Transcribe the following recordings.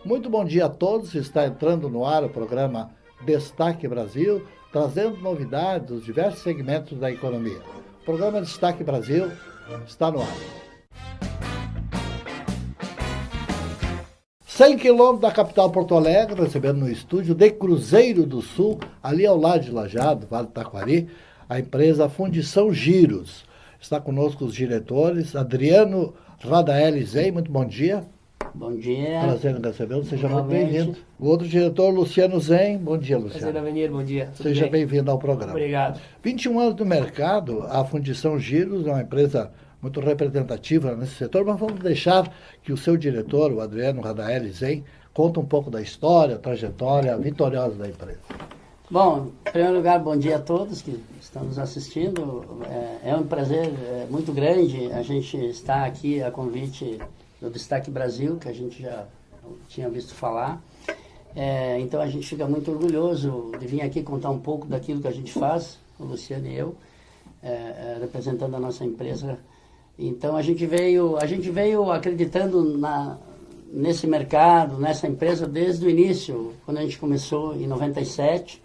Muito bom dia a todos. Está entrando no ar o programa Destaque Brasil, trazendo novidades dos diversos segmentos da economia. O programa Destaque Brasil está no ar. 100 quilômetros da capital Porto Alegre, recebendo no estúdio de Cruzeiro do Sul, ali ao lado de Lajeado, Vale do Taquari, a empresa Fundição Giros. Está conosco os diretores, Adriano Radaeli Zen, muito bom dia. Bom dia. Prazer em recebê-lo, seja muito bem-vindo. O outro diretor, Luciano Zen, bom dia, Luciano. Prazer em venir, bom dia. Seja bem-vindo ao programa. Obrigado. 21 anos no mercado, a Fundição Giros é uma empresa muito representativa nesse setor, mas vamos deixar que o seu diretor, o Adriano Radaeli Zen, conta um pouco da história, trajetória vitoriosa da empresa. Bom, em primeiro lugar, bom dia a todos que estão nos assistindo. É um prazer muito grande a gente estar aqui a convite do Destaque Brasil, que a gente já tinha visto falar. Então a gente fica muito orgulhoso de vir aqui contar um pouco daquilo que a gente faz, o Luciano e eu, representando a nossa empresa. Então a gente veio acreditando nesse mercado, nessa empresa desde o início, quando a gente começou em 97.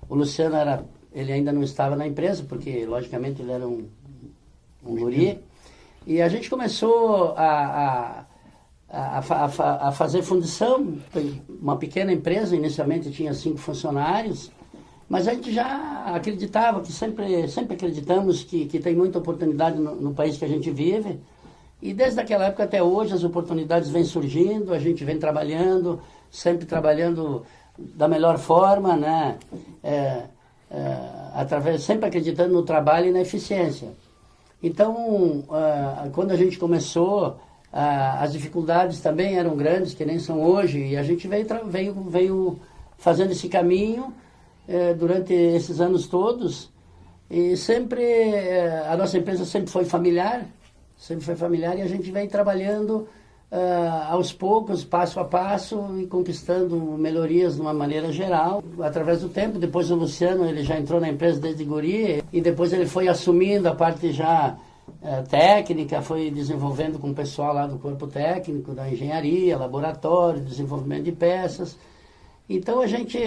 O Luciano ele ainda não estava na empresa, porque logicamente ele era um guri. E a gente começou a fazer fundição, uma pequena empresa, inicialmente tinha 5 funcionários, mas a gente já acreditava, sempre acreditamos que tem muita oportunidade no país que a gente vive. E desde aquela época até hoje as oportunidades vêm surgindo, a gente vem trabalhando, sempre trabalhando da melhor forma, né? Sempre acreditando no trabalho e na eficiência. Então, quando a gente começou, as dificuldades também eram grandes, que nem são hoje, e a gente veio fazendo esse caminho durante esses anos todos, e sempre, a nossa empresa sempre foi familiar, e a gente vem trabalhando aos poucos, passo a passo, e conquistando melhorias de uma maneira geral, através do tempo. Depois o Luciano, ele já entrou na empresa desde guri, e depois ele foi assumindo a parte já técnica, foi desenvolvendo com o pessoal lá do corpo técnico, da engenharia, laboratório, desenvolvimento de peças. Então a gente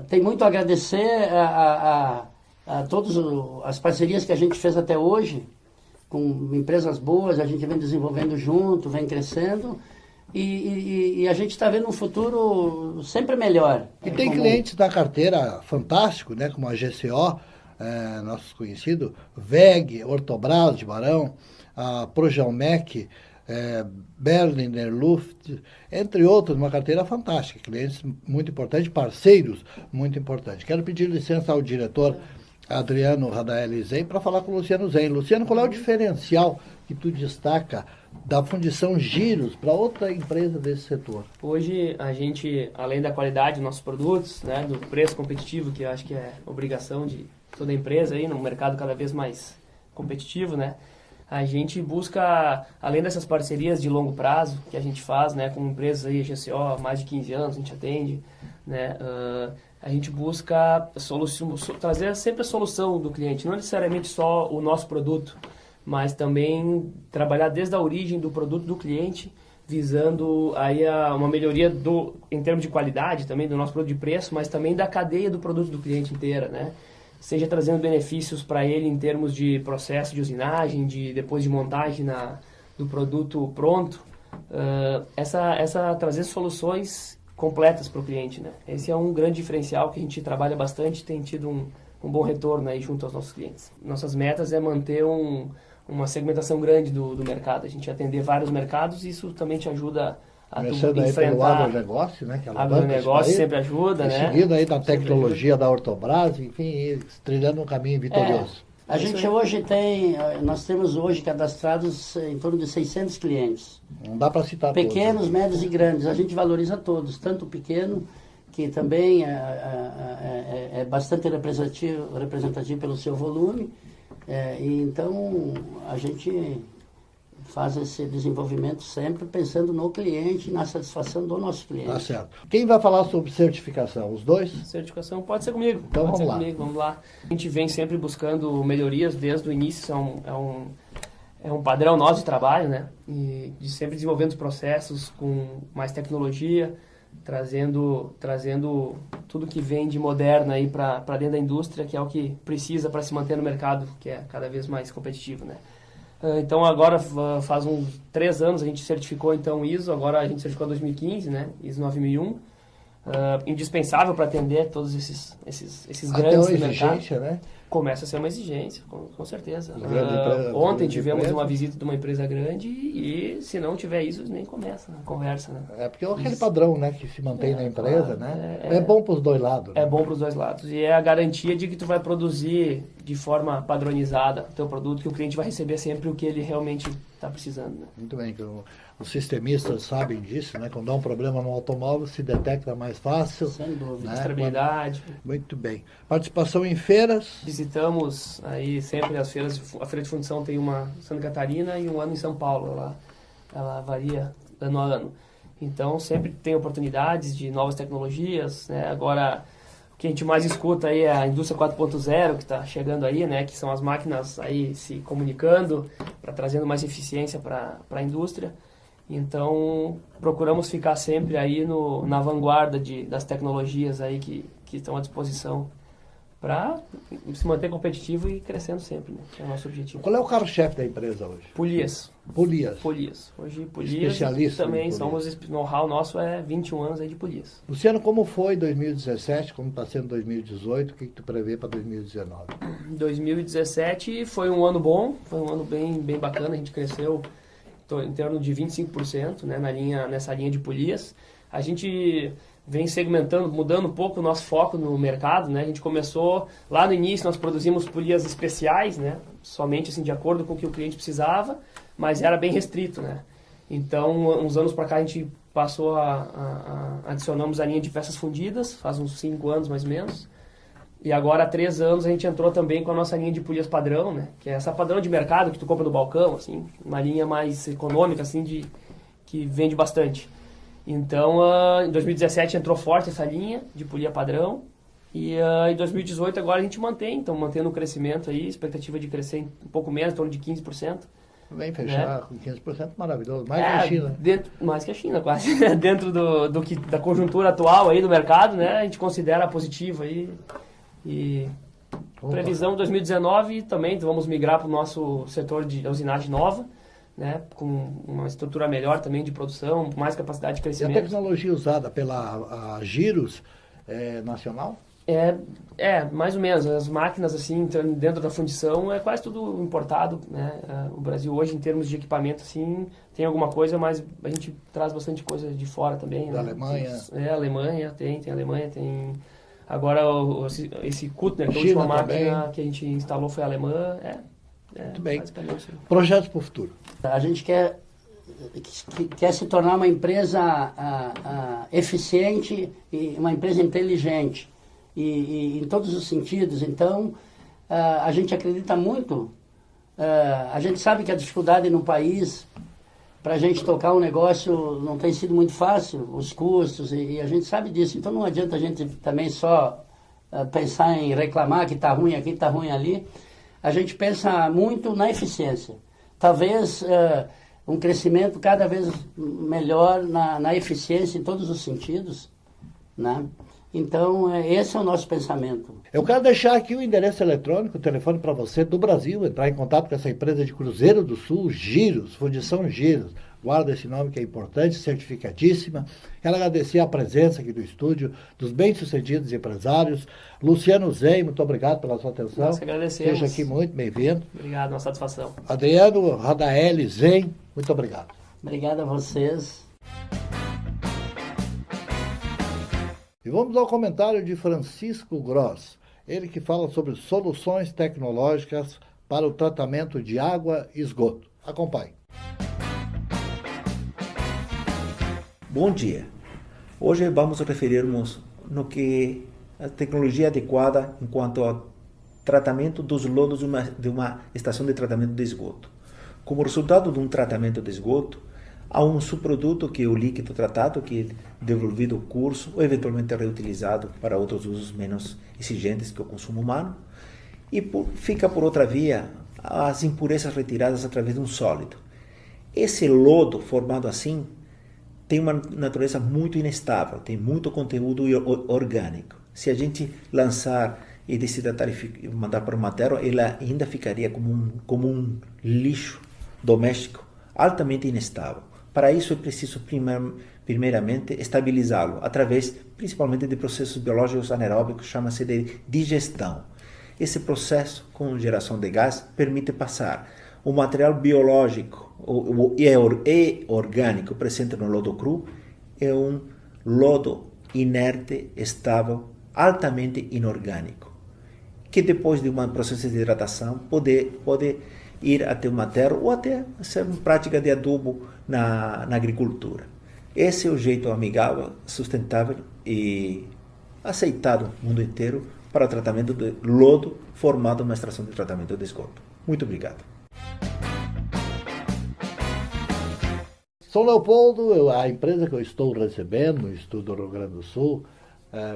tem muito a agradecer a todas as parcerias que a gente fez até hoje, com empresas boas, a gente vem desenvolvendo junto, vem crescendo, e a gente está vendo um futuro sempre melhor. E tem clientes da carteira fantástico, né, como a GCO, nossos conhecidos, VEG, Ortobras de Barão, a Progelmec, Berliner Luft, entre outros, uma carteira fantástica, clientes muito importantes, parceiros muito importantes. Quero pedir licença ao diretor Adriano Radaeli Zen para falar com o Luciano Zen. Luciano, qual é o diferencial que tu destaca da Fundição Giros para outra empresa desse setor? Hoje a gente, além da qualidade dos nossos produtos, né, do preço competitivo, que eu acho que é obrigação de toda empresa aí, no mercado cada vez mais competitivo, né, a gente busca, além dessas parcerias de longo prazo que a gente faz, né, com empresas aí, GCO, há mais de 15 anos a gente atende, né, a gente busca trazer sempre a solução do cliente, não necessariamente só o nosso produto, mas também trabalhar desde a origem do produto do cliente, visando aí uma melhoria em termos de qualidade também do nosso produto de preço, mas também da cadeia do produto do cliente inteira, né? Seja trazendo benefícios para ele em termos de processo de usinagem, depois de montagem do produto pronto, trazer soluções completas para o cliente, né? Esse é um grande diferencial que a gente trabalha bastante, tem tido um bom retorno aí junto aos nossos clientes. Nossas metas é manter uma segmentação grande do mercado, a gente atender vários mercados, e isso também te ajuda a enfrentar o agronegócio, né? O agronegócio sempre ajuda, né? Seguindo aí na tecnologia da Ortobras, enfim, trilhando um caminho vitorioso. Nós temos hoje cadastrados em torno de 600 clientes. Não dá para citar pequenos, todos. Médios e grandes. A gente valoriza todos, tanto o pequeno, que também é bastante representativo pelo seu volume. E então a gente faz esse desenvolvimento sempre pensando no cliente, na satisfação do nosso cliente. Tá certo. Quem vai falar sobre certificação? Os dois? Certificação pode ser comigo. Então vamos lá. A gente vem sempre buscando melhorias desde o início. é um padrão nosso de trabalho, né? E de sempre desenvolvendo os processos com mais tecnologia, trazendo tudo que vem de moderno aí para dentro da indústria, que é o que precisa para se manter no mercado, que é cada vez mais competitivo, né? Então agora faz uns 3 anos a gente certificou então ISO, agora a gente certificou em 2015, né? ISO 9001, indispensável para atender todos esses grandes do mercado. Né? Começa a ser uma exigência, com certeza. Empresa, ontem tivemos uma visita de uma empresa grande e se não tiver isso, nem começa a conversa. Né? É porque é aquele padrão, né, que se mantém na empresa, claro, né? É bom para os dois lados. É Né? bom para os dois lados. E é a garantia de que tu vai produzir de forma padronizada o teu produto, que o cliente vai receber sempre o que ele realmente está precisando. Né? Muito bem, que os sistemistas sabem disso, né? Quando há um problema no automóvel, se detecta mais fácil. Sem dúvida. Né? Estabilidade. Muito bem. Participação em feiras. Visitamos aí sempre as feiras. A Feira de Fundição tem uma em Santa Catarina e um ano em São Paulo. Ela varia ano a ano. Então, sempre tem oportunidades de novas tecnologias, né? Agora, o que a gente mais escuta aí é a indústria 4.0 que está chegando aí, né? Que são as máquinas aí se comunicando, trazendo mais eficiência para a indústria. Então, procuramos ficar sempre aí na vanguarda das tecnologias aí que estão à disposição para se manter competitivo e crescendo sempre, né? Que é o nosso objetivo. Qual é o carro-chefe da empresa hoje? Polias. Hoje, Polias. Especialista também em somos, know-how nosso é 21 anos aí de Polias. Luciano, como foi 2017, como está sendo 2018, o que tu prevê para 2019? 2017 foi um ano bom, foi um ano bem bacana, a gente cresceu em torno de 25%, né, nessa linha de polias. A gente vem segmentando, mudando um pouco o nosso foco no mercado, né? A gente começou, lá no início nós produzimos polias especiais, né? Somente assim, de acordo com o que o cliente precisava, mas era bem restrito, né? Então, uns anos para cá a gente passou adicionamos a linha de peças fundidas, faz uns 5 anos mais ou menos. E agora há 3 anos a gente entrou também com a nossa linha de polias padrão, né? Que é essa padrão de mercado que tu compra do balcão, assim, uma linha mais econômica, assim, que vende bastante. Então, em 2017 entrou forte essa linha de polia padrão. E em 2018 agora a gente então mantendo o crescimento aí, expectativa de crescer um pouco menos, em torno de 15%. Vem fechar com 15%, maravilhoso. Mais que a China. Mais que a China, quase. Dentro da conjuntura atual aí do mercado, né? A gente considera positivo aí. E previsão 2019 também, vamos migrar para o nosso setor de usinagem nova, né, com uma estrutura melhor também de produção, mais capacidade de crescimento. E a tecnologia usada pela Giros é nacional? Mais ou menos. As máquinas assim dentro da fundição é quase tudo importado, né? O Brasil hoje, em termos de equipamento, assim, tem alguma coisa, mas a gente traz bastante coisa de fora também. Da né? Alemanha? Alemanha, tem Alemanha, tem... Agora, esse Kuttner, que é a China última máquina também. que a gente instalou foi alemã. Muito bem. Basicamente. Projetos para o futuro. A gente quer se tornar uma empresa eficiente e uma empresa inteligente, e em todos os sentidos. Então, a gente acredita muito, a gente sabe que a dificuldade no país para a gente tocar um negócio não tem sido muito fácil, os custos, e a gente sabe disso. Então não adianta a gente também só pensar em reclamar que está ruim aqui, está ruim ali. A gente pensa muito na eficiência. Talvez um crescimento cada vez melhor na eficiência em todos os sentidos, né? Então, esse é o nosso pensamento. Eu quero deixar aqui o endereço eletrônico, o telefone para você do Brasil, entrar em contato com essa empresa de Cruzeiro do Sul, Giros, Fundição Giros. Guarda esse nome que é importante, certificadíssima. Quero agradecer a presença aqui do estúdio dos bem-sucedidos empresários. Luciano Zen, muito obrigado pela sua atenção. Nós que agradecemos. Seja aqui muito bem-vindo. Obrigado, uma satisfação. Adriano Radaeli Zen, muito obrigado. Obrigado a vocês. E vamos ao comentário de Francisco Gross, ele que fala sobre soluções tecnológicas para o tratamento de água e esgoto. Acompanhe. Bom dia. Hoje vamos referirmos no que a tecnologia adequada enquanto ao tratamento dos lodos de uma estação de tratamento de esgoto. Como resultado de um tratamento de esgoto, há um subproduto que é o líquido tratado, que é devolvido ao curso ou eventualmente reutilizado para outros usos menos exigentes que o consumo humano, e fica por outra via as impurezas retiradas através de um sólido. Esse lodo formado assim tem uma natureza muito inestável, tem muito conteúdo orgânico. Se a gente lançar e desidratar e mandar para o materno, ela ainda ficaria como um lixo doméstico altamente inestável. Para isso é preciso primeiramente estabilizá-lo através principalmente de processos biológicos anaeróbicos, chama-se de digestão. Esse processo com geração de gás permite passar o material biológico e orgânico presente no lodo cru é um lodo inerte, estável, altamente inorgânico, que depois de um processo de hidratação pode ir até o materno ou até ser uma prática de adubo na agricultura. Esse é o jeito amigável, sustentável e aceitado no mundo inteiro para o tratamento de lodo formado na extração de tratamento de esgoto. Muito obrigado. São Leopoldo, a empresa que eu estou recebendo no Estúdio do Rio Grande do Sul,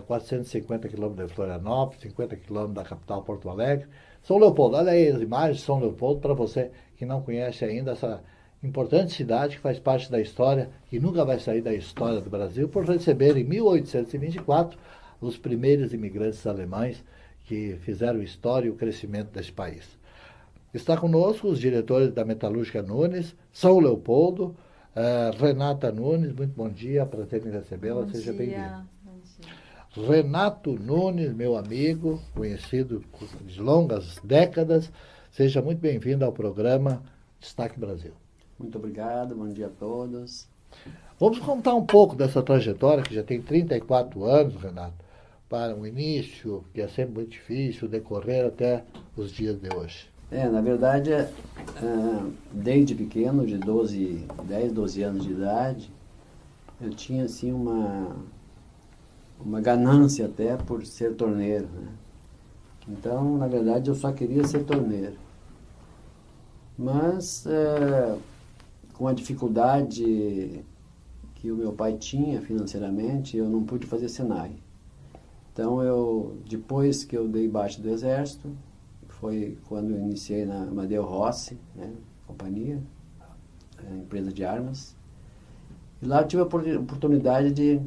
450 quilômetros de Florianópolis, 50 quilômetros da capital Porto Alegre. São Leopoldo, olha aí as imagens de São Leopoldo para você que não conhece ainda essa importante cidade que faz parte da história, que nunca vai sair da história do Brasil, por receber em 1824 os primeiros imigrantes alemães que fizeram história e o crescimento desse país. Está conosco os diretores da Metalúrgica Nunes, São Leopoldo, Renata Nunes, muito bom dia, prazer em recebê-la, seja bem-vinda. Renato Nunes, meu amigo, conhecido de longas décadas, seja muito bem-vindo ao programa Destaque Brasil. Muito obrigado, bom dia a todos. Vamos contar um pouco dessa trajetória, que já tem 34 anos, Renato, para um início que é sempre muito difícil, decorrer até os dias de hoje. Na verdade, desde pequeno, de 10, 12 anos de idade, eu tinha assim uma ganância até por ser torneiro, né? Então, na verdade, eu só queria ser torneiro. Mas, com a dificuldade que o meu pai tinha financeiramente, eu não pude fazer Senai. Então, depois que eu dei baixa do Exército, foi quando eu iniciei na Amadeu Rossi, né, companhia, empresa de armas. E lá eu tive a oportunidade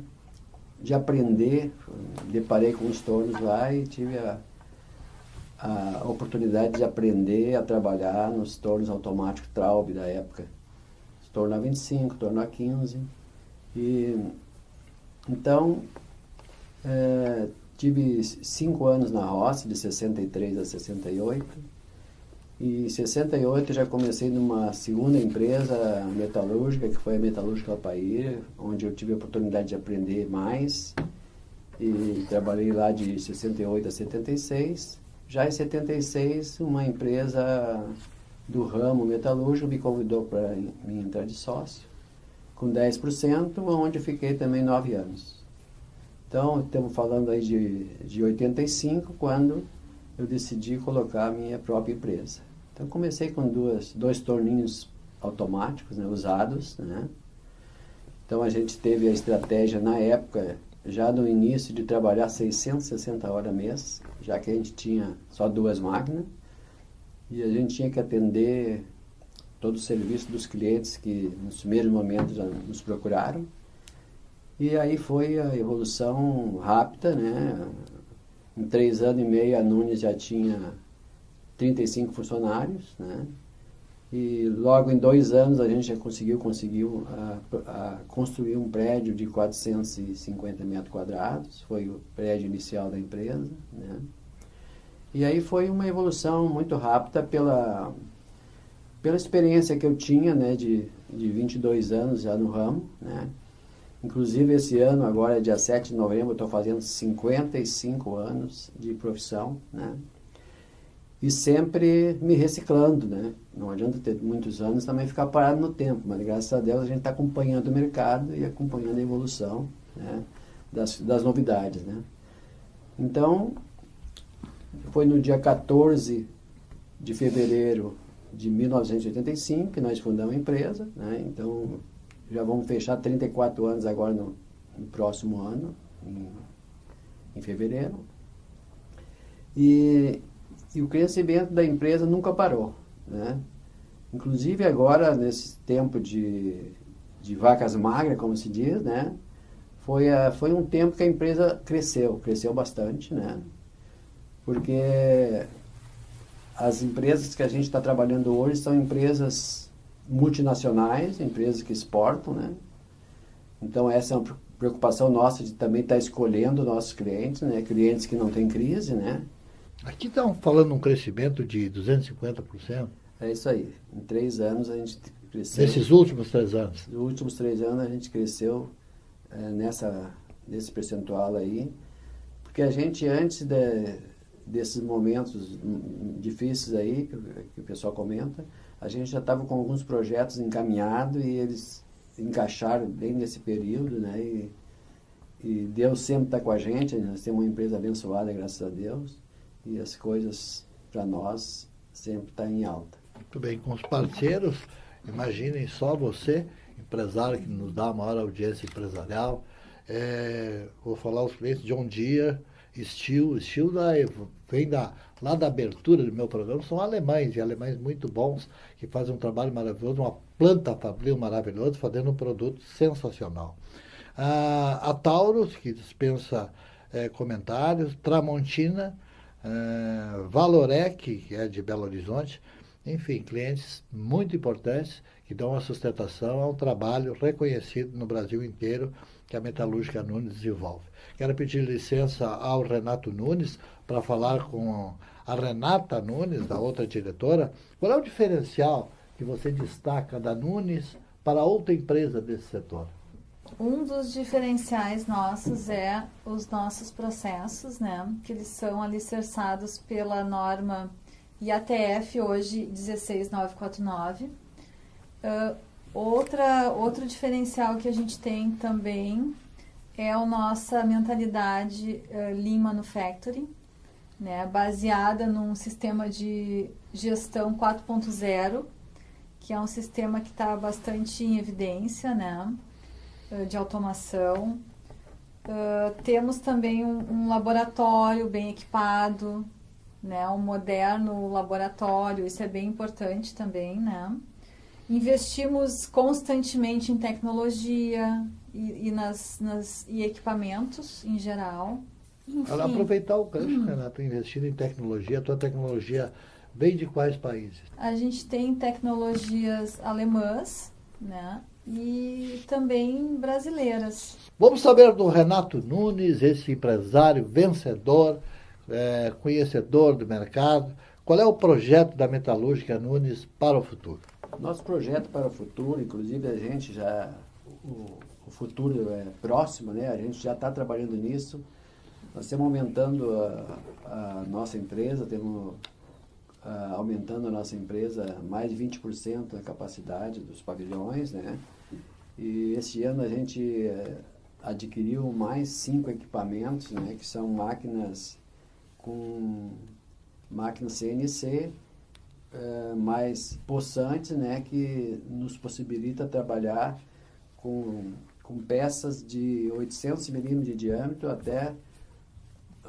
de aprender, deparei com os tornos lá e tive a oportunidade de aprender a trabalhar nos tornos automáticos Traub da época. Torno A25, torno A15. Então, tive 5 anos na roça, de 63 a 68. E em 68 já comecei numa segunda empresa metalúrgica, que foi a Metalúrgica Alpair, onde eu tive a oportunidade de aprender mais. E trabalhei lá de 68 a 76. Já em 76, uma empresa do ramo metalúrgico me convidou para me entrar de sócio, com 10%, onde fiquei também 9 anos. Então, estamos falando aí de 85, quando eu decidi colocar a minha própria empresa. Então, comecei com dois torninhos automáticos, né, usados, né? Então, a gente teve a estratégia, na época, já no início, de trabalhar 660 horas mês, já que a gente tinha só 2 máquinas, e a gente tinha que atender todo o serviço dos clientes que, nos primeiros momentos, já nos procuraram. E aí foi a evolução rápida, né? Em 3 anos e meio, a Nunes já tinha 35 funcionários, né? E logo em 2 anos a gente já conseguiu construir um prédio de 450 metros quadrados, foi o prédio inicial da empresa, né? E aí foi uma evolução muito rápida pela experiência que eu tinha, né, de 22 anos já no ramo, né? Inclusive esse ano, agora dia 7 de novembro, eu estou fazendo 55 anos de profissão, né? E sempre me reciclando, né? Não adianta ter muitos anos também ficar parado no tempo, mas graças a Deus a gente está acompanhando o mercado e acompanhando a evolução, né, das novidades, né? Então, foi no dia 14 de fevereiro de 1985 que nós fundamos a empresa, né? Então, já vamos fechar 34 anos agora no próximo ano, em fevereiro. E E o crescimento da empresa nunca parou, né? Inclusive agora, nesse tempo de vacas magras, como se diz, né? Foi um tempo que a empresa cresceu bastante, né? Porque as empresas que a gente está trabalhando hoje são empresas multinacionais, empresas que exportam, né? Então essa é uma preocupação nossa de também estar escolhendo nossos clientes, né? Clientes que não têm crise, né? Aqui estão falando um crescimento de 250%. É isso aí. Em 3 anos a gente cresceu. Nesses últimos 3 anos. Nos últimos 3 anos a gente cresceu nesse percentual aí, porque a gente antes desses momentos difíceis aí que o pessoal comenta, a gente já estava com alguns projetos encaminhados e eles encaixaram bem nesse período, né? E Deus sempre está com a gente, nós temos uma empresa abençoada, graças a Deus, e as coisas para nós sempre estão em alta. Muito bem, com os parceiros, imaginem só você, empresário que nos dá a maior audiência empresarial, vou falar os clientes, John Deere, Steel vem lá da abertura do meu programa, são alemães, e alemães muito bons, que fazem um trabalho maravilhoso, uma planta fabril maravilhosa, fazendo um produto sensacional. A Taurus, que dispensa comentários, Tramontina, Valorec, que é de Belo Horizonte, enfim, clientes muito importantes que dão a sustentação a um trabalho reconhecido no Brasil inteiro que a Metalúrgica Nunes desenvolve. Quero pedir licença ao Renato Nunes para falar com a Renata Nunes, da outra diretora. Qual é o diferencial que você destaca da Nunes para outra empresa desse setor? Um dos diferenciais nossos é os nossos processos, né? Que eles são alicerçados pela norma IATF, hoje 16949. Outro diferencial que a gente tem também é a nossa mentalidade Lean Manufacturing, né? Baseada num sistema de gestão 4.0, que é um sistema que está bastante em evidência, né? De automação. Temos também um laboratório bem equipado, né? Um moderno laboratório, isso é bem importante também, né? Investimos constantemente em tecnologia e equipamentos em geral. Enfim. Aproveitar o gancho, Renato, investindo em tecnologia. A tua tecnologia vem de quais países? A gente tem tecnologias alemãs, né? E também brasileiras. Vamos saber do Renato Nunes, esse empresário vencedor, conhecedor do mercado. Qual é o projeto da Metalúrgica Nunes para o futuro? Nosso projeto para o futuro, inclusive a gente já, o futuro é próximo, né? A gente já está trabalhando nisso. Nós estamos aumentando a nossa empresa, temos aumentando a nossa empresa mais de 20% da capacidade dos pavilhões, né? E esse ano a gente adquiriu mais 5 equipamentos, né? Que são máquinas CNC, mais possantes, né? Que nos possibilita trabalhar com peças de 800 milímetros de diâmetro até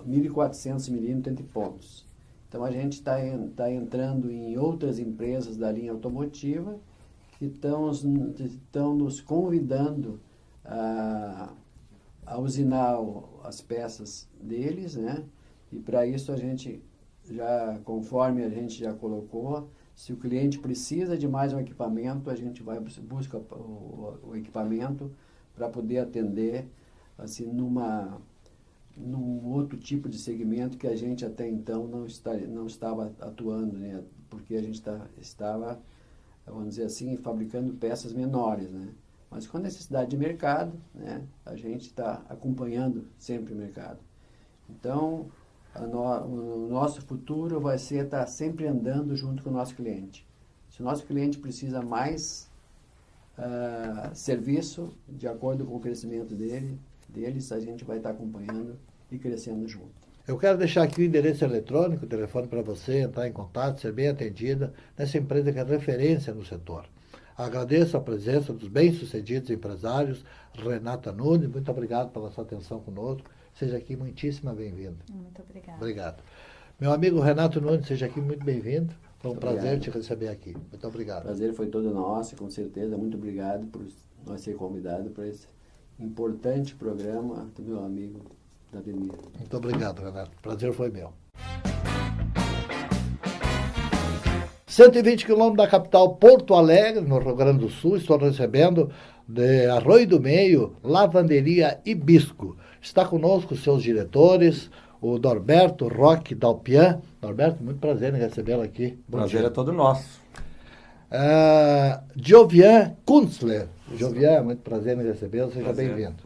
1.400 milímetros entre pontos. Então a gente está entrando em outras empresas da linha automotiva que estão nos convidando a usinar as peças deles, né? E para isso a gente conforme a gente já colocou, se o cliente precisa de mais um equipamento, a gente busca o equipamento para poder atender assim num outro tipo de segmento que a gente até então não estava atuando, né? Porque a gente estava, vamos dizer assim, fabricando peças menores, né? Mas com a necessidade de mercado, né? A gente está acompanhando sempre o mercado. Então, o nosso futuro vai ser estar sempre andando junto com o nosso cliente. Se o nosso cliente precisa mais serviço, de acordo com o crescimento deles, a gente vai estar acompanhando e crescendo junto. Eu quero deixar aqui o endereço eletrônico, o telefone para você entrar em contato, ser bem atendida nessa empresa que é referência no setor. Agradeço a presença dos bem-sucedidos empresários, Renata Nunes, muito obrigado pela sua atenção conosco. Seja aqui muitíssimo bem-vinda. Muito obrigada. Obrigado. Meu amigo Renato Nunes, seja aqui muito bem-vindo. Foi um Muito prazer obrigado. te receber aqui. Muito O obrigado. prazer foi todo nosso, com certeza. Muito obrigado por nós ser convidados para esse importante programa do meu amigo Davi. Muito obrigado, Renato. O prazer foi meu. 120 quilômetros da capital Porto Alegre, no Rio Grande do Sul, estou recebendo de Arroio do Meio, Lavanderia Hibisco. Está conosco os seus diretores, o Norberto Roque Dalpian. Norberto, muito prazer em recebê-lo aqui. Bom Prazer dia. é todo nosso. Giovian Kunzler. Giovian, muito prazer em recebê-lo, seja Prazer. bem-vindo.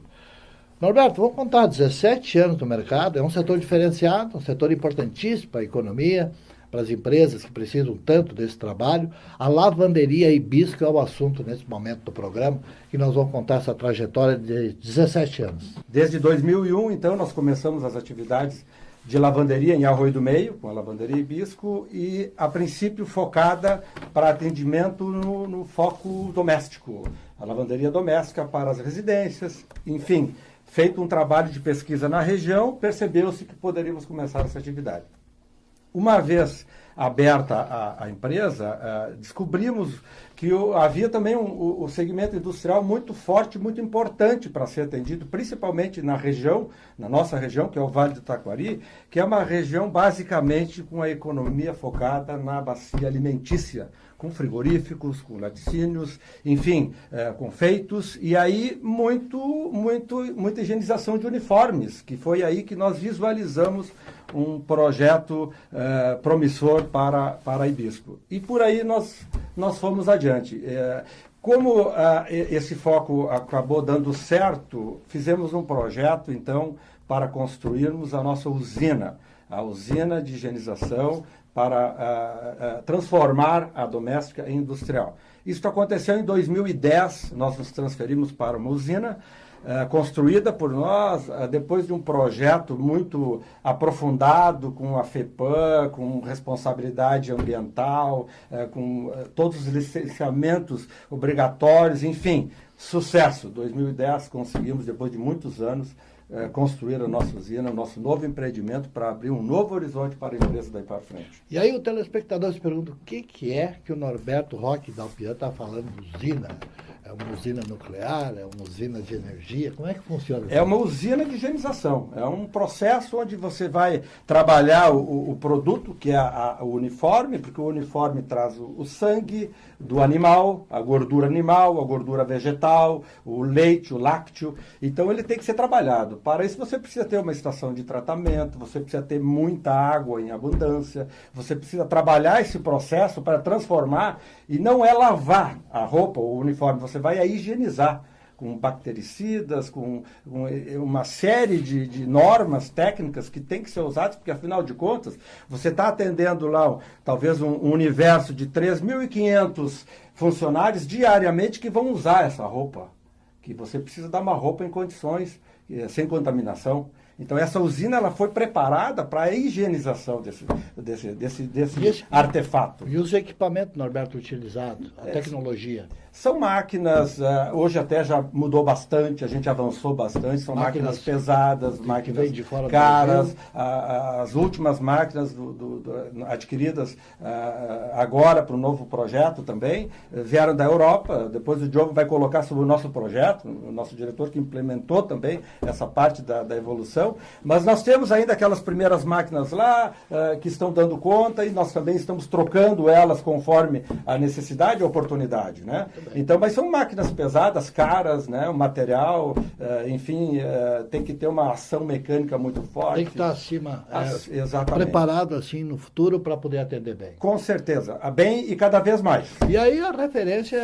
Norberto, vamos contar, 17 anos no mercado, é um setor diferenciado, um setor importantíssimo para a economia, para as empresas que precisam tanto desse trabalho. A lavanderia Hibisco é o assunto nesse momento do programa, que nós vamos contar essa trajetória de 17 anos. Desde 2001, então, nós começamos as atividades de lavanderia em Arroio do Meio, com a lavanderia Hibisco, e a princípio focada para atendimento no foco doméstico. A lavanderia doméstica para as residências, enfim, feito um trabalho de pesquisa na região, percebeu-se que poderíamos começar essa atividade. Uma vez aberta a empresa, descobrimos que havia também o segmento industrial muito forte, muito importante para ser atendido, principalmente na região, na nossa região, que é o Vale do Taquari, que é uma região basicamente com a economia focada na bacia alimentícia, com frigoríficos, com laticínios, enfim, confeitos, e aí muita higienização de uniformes, que foi aí que nós visualizamos um projeto promissor para a Hibisco. E por aí nós fomos adiante. Como esse foco acabou dando certo, fizemos um projeto, então, para construirmos a nossa usina, a usina de higienização, para transformar a doméstica em industrial. Isso aconteceu em 2010, nós nos transferimos para uma usina construída por nós depois de um projeto muito aprofundado com a FEPAM, com responsabilidade ambiental, com todos os licenciamentos obrigatórios, enfim, sucesso. 2010 conseguimos, depois de muitos anos, construir a nossa usina, o nosso novo empreendimento para abrir um novo horizonte para a empresa daí para frente. E aí o telespectador se pergunta o que é que o Norberto Roque Dalpian está falando de usina? É uma usina nuclear? É uma usina de energia? Como é que funciona isso? É uma usina de higienização. É um processo onde você vai trabalhar o produto, que é o uniforme, porque o uniforme traz o sangue do animal, a gordura animal, a gordura vegetal, o leite, o lácteo. Então ele tem que ser trabalhado. Para isso você precisa ter uma estação de tratamento, você precisa ter muita água em abundância, você precisa trabalhar esse processo para transformar, e não é lavar a roupa ou o uniforme, você vai a higienizar com bactericidas, com uma série de normas técnicas que tem que ser usadas, porque afinal de contas, você está atendendo lá talvez um universo de 3.500 funcionários diariamente que vão usar essa roupa, que você precisa dar uma roupa em condições sem contaminação. Então essa usina ela foi preparada para a higienização desse artefato. E os equipamentos, Norberto, utilizados, a tecnologia? São máquinas, hoje até já mudou bastante, a gente avançou bastante, são máquinas pesadas, máquinas de fora caras, as últimas máquinas adquiridas agora para o novo projeto também, vieram da Europa, depois o Diogo vai colocar sobre o nosso projeto, o nosso diretor que implementou também essa parte da evolução, mas nós temos ainda aquelas primeiras máquinas lá que estão dando conta e nós também estamos trocando elas conforme a necessidade e a oportunidade, né? Então, mas são máquinas pesadas, caras, né? O material, enfim, tem que ter uma ação mecânica muito forte. Tem que estar acima, exatamente. preparado assim no futuro para poder atender bem. Com certeza, bem e cada vez mais. E aí a referência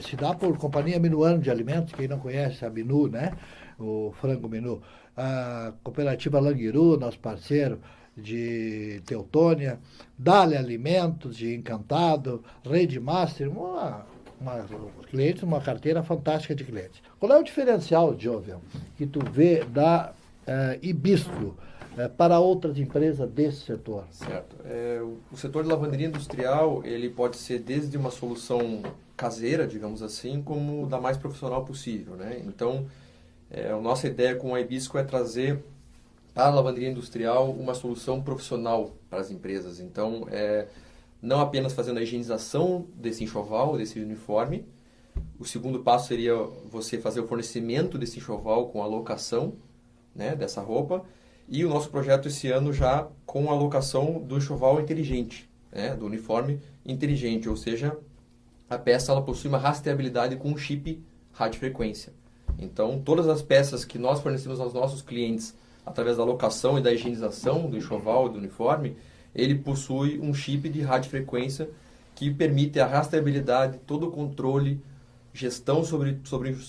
se dá por Companhia Minuano de Alimentos, quem não conhece a Minu, né? O frango Minu. A Cooperativa Languiru, nosso parceiro de Teutônia, Dália Alimentos de Encantado, Rede Master, uma carteira fantástica de clientes. Qual é o diferencial, Jovian, que tu vê da Hibisco para outras empresas desse setor? Certo. O setor de lavanderia industrial, ele pode ser desde uma solução caseira, digamos assim, como da mais profissional possível, né? Então, a nossa ideia com a Hibisco é trazer para a lavanderia industrial uma solução profissional para as empresas. Então, não apenas fazendo a higienização desse enxoval, desse uniforme. O segundo passo seria você fazer o fornecimento desse enxoval com a locação, né, dessa roupa. E o nosso projeto esse ano já com a locação do enxoval inteligente, né, do uniforme inteligente, ou seja, a peça ela possui uma rastreabilidade com um chip radiofrequência. Então, todas as peças que nós fornecemos aos nossos clientes através da locação e da higienização do enxoval, do uniforme, ele possui um chip de radiofrequência que permite a rastreabilidade, todo o controle, gestão sobre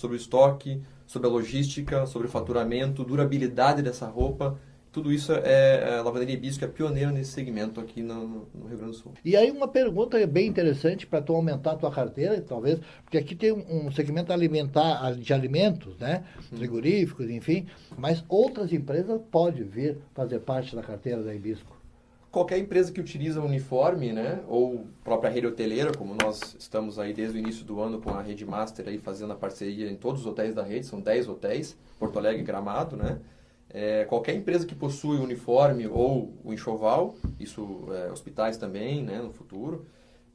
o estoque, sobre a logística, sobre o faturamento, durabilidade dessa roupa. Tudo isso a Lavanderia Hibisco é pioneira nesse segmento aqui no Rio Grande do Sul. E aí uma pergunta bem interessante para tu aumentar a tua carteira, talvez, porque aqui tem um segmento alimentar, de alimentos, né? Frigoríficos, enfim, mas outras empresas podem vir fazer parte da carteira da Hibisco. Qualquer empresa que utiliza um uniforme, né, ou própria rede hoteleira, como nós estamos aí desde o início do ano com a Rede Master aí fazendo a parceria em todos os hotéis da rede, são 10 hotéis, Porto Alegre e Gramado, né? Qualquer empresa que possui o uniforme ou o enxoval, isso hospitais também, né, no futuro,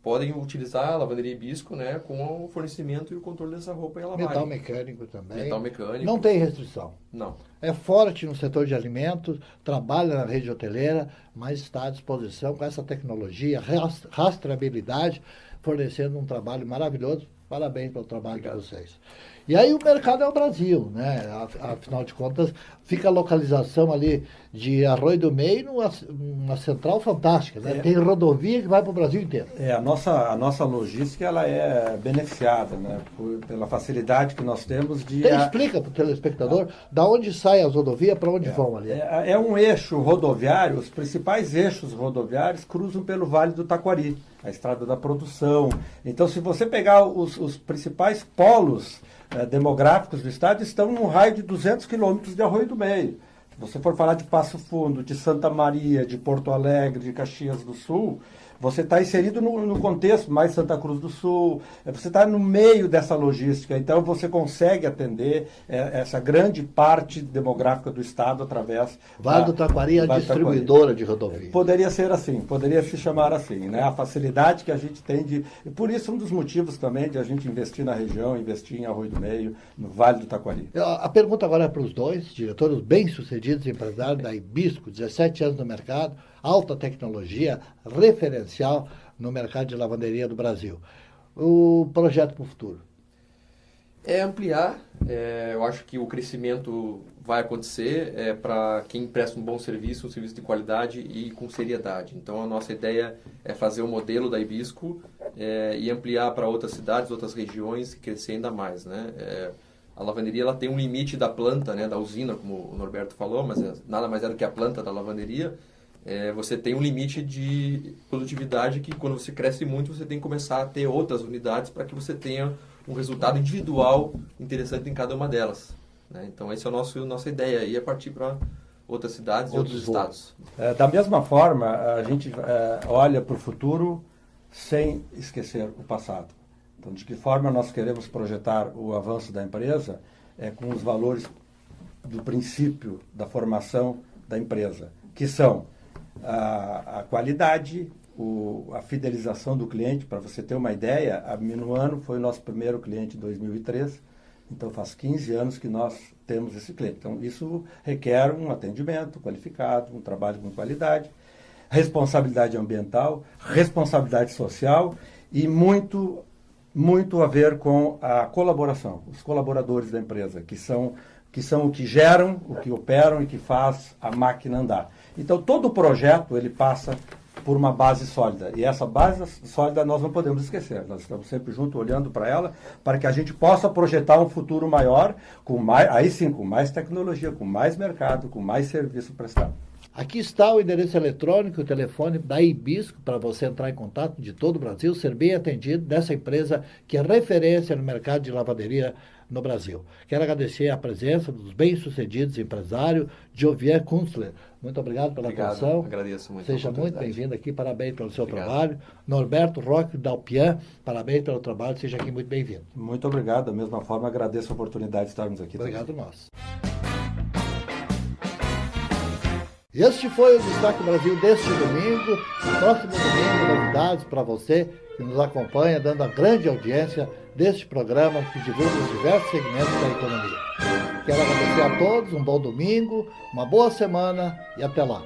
podem utilizar a Lavanderia Hibisco, né, com o fornecimento e o controle dessa roupa e a lavagem. Metal mecânico também. Metal mecânico. Não tem restrição. Não. É forte no setor de alimentos, trabalha na rede hoteleira, mas está à disposição com essa tecnologia, rastreabilidade, fornecendo um trabalho maravilhoso. Parabéns pelo trabalho de vocês. E aí o mercado é o Brasil, né? Afinal de contas, fica a localização ali de Arroio do Meio numa central fantástica, né? Tem rodovia que vai para o Brasil inteiro. A nossa logística ela é beneficiada, né? Pela facilidade que nós temos de... Explica para o telespectador da onde saem as rodovias, para onde vão ali. É um eixo rodoviário, os principais eixos rodoviários cruzam pelo Vale do Taquari, a estrada da produção. Então, se você pegar os principais polos demográficos do estado, estão num raio de 200 quilômetros de Arroio do Meio. Se você for falar de Passo Fundo, de Santa Maria, de Porto Alegre, de Caxias do Sul, você está inserido no contexto mais Santa Cruz do Sul, você está no meio dessa logística, então você consegue atender essa grande parte demográfica do estado através... Vale do Taquari é a distribuidora de rodovia. Poderia ser assim, poderia se chamar assim, né? A facilidade que a gente tem de... E por isso um dos motivos também de a gente investir na região, investir em Arroio do Meio, no Vale do Taquari. A pergunta agora é para os dois, diretores bem-sucedidos, empresários da Hibisco, 17 anos no mercado, alta tecnologia, referencial no mercado de lavanderia do Brasil. O projeto para o futuro? É ampliar, eu acho que o crescimento vai acontecer para quem presta um bom serviço, um serviço de qualidade e com seriedade. Então a nossa ideia é fazer o modelo da Hibisco e ampliar para outras cidades, outras regiões e crescer ainda mais, né? A lavanderia ela tem um limite da planta, né, da usina, como o Norberto falou, mas nada mais é do que a planta da lavanderia. Você tem um limite de produtividade que quando você cresce muito, você tem que começar a ter outras unidades para que você tenha um resultado individual interessante em cada uma delas, né? Então essa é a nossa ideia, aí é partir para outras cidades e outros estados. Da mesma forma, a gente olha para o futuro sem esquecer o passado. Então, de que forma nós queremos projetar o avanço da empresa com os valores do princípio da formação da empresa, que são a qualidade, a fidelização do cliente. Para você ter uma ideia, a Minuano foi o nosso primeiro cliente em 2003, então faz 15 anos que nós temos esse cliente. Então isso requer um atendimento qualificado, um trabalho com qualidade, responsabilidade ambiental, responsabilidade social e muito a ver com a colaboração, os colaboradores da empresa, que são o que geram, o que operam e que faz a máquina andar. Então, todo o projeto ele passa por uma base sólida. E essa base sólida nós não podemos esquecer. Nós estamos sempre juntos olhando para ela, para que a gente possa projetar um futuro maior, aí sim, com mais tecnologia, com mais mercado, com mais serviço prestado. Aqui está o endereço eletrônico, o telefone da Hibisco, para você entrar em contato de todo o Brasil, ser bem atendido dessa empresa que é referência no mercado de lavanderia no Brasil. Quero agradecer a presença dos bem-sucedidos empresários, Jovier Kunstler. Muito obrigado pela atenção. Agradeço muito. Seja muito bem-vindo aqui, parabéns pelo seu trabalho. Norberto Roque Dalpian, parabéns pelo trabalho, seja aqui muito bem-vindo. Muito obrigado, da mesma forma agradeço a oportunidade de estarmos aqui. Obrigado nós. Este foi o Destaque Brasil deste domingo. Próximo domingo, novidades para você que nos acompanha, dando a grande audiência deste programa que divulga os diversos segmentos da economia. Quero agradecer a todos, um bom domingo, uma boa semana e até lá.